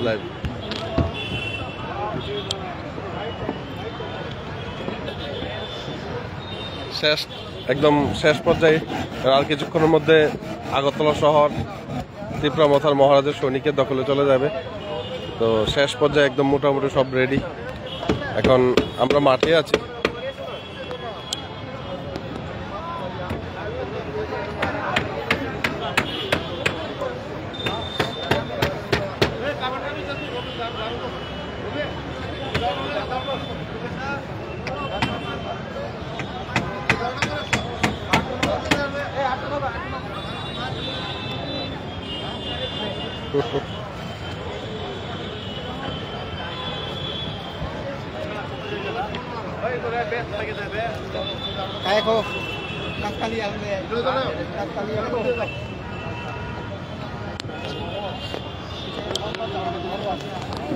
Live শেষ, একদম শেষ পর্যায়ে। আর কিছুক্ষণের মধ্যে আগরতলা শহর তীব্রমাথার মহারাজের সৈনিকের দখলে চলে যাবে। তো শেষ পর্যায়ে একদম মোটামুটি সব রেডি। এখন আমরা মাঠে আছি।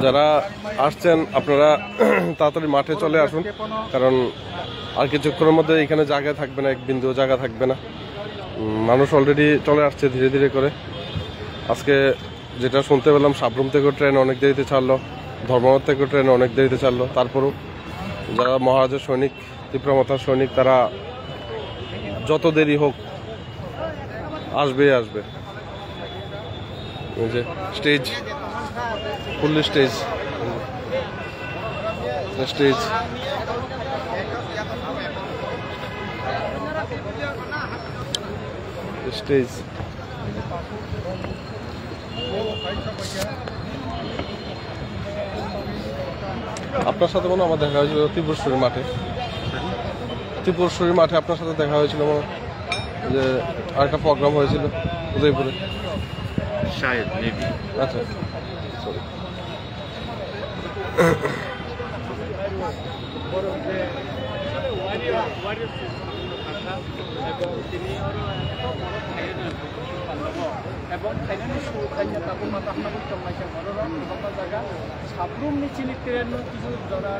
যারা আসছেন আপনারা তাড়াতাড়ি মাঠে চলে আসুন, কারণ আর কিছুক্ষণের মধ্যে এখানে জায়গা থাকবে না, এক বিন্দু জায়গা থাকবে না। মানুষ অলরেডি চলে আসছে ধীরে ধীরে করে। আজকে যেটা শুনতে পেলাম, সাবরুম থেকে ট্রেন অনেক দেরিতে ছাড়লো, ধর্মনগর থেকে ট্রেন অনেক দেরিতে ছাড়লো। তারপরও যারা মহারাজের সৈনিক, তীব্রমাথার সৈনিক, তারা যত দেরি হোক আসবে আসবে। যে স্টেজ, ফুল স্টেজ, স্টেজ স্টেজ আপনার সাথে মনে আমার দেখা হয়েছিল ত্রিপুরেশ্বরী মাঠে। ত্রিপুরেশ্বরী মাঠে আপনার সাথে দেখা হয়েছিল, যে আরেকটা প্রোগ্রাম হয়েছিল উদয়পুরে। আচ্ছা, সরি। এবং খাইনানি সুখাইনা তাবো মাতা আপনাদের চলমাইছে ঘরের জায়গা সাবরুম নিচে নিতে কিছু জরা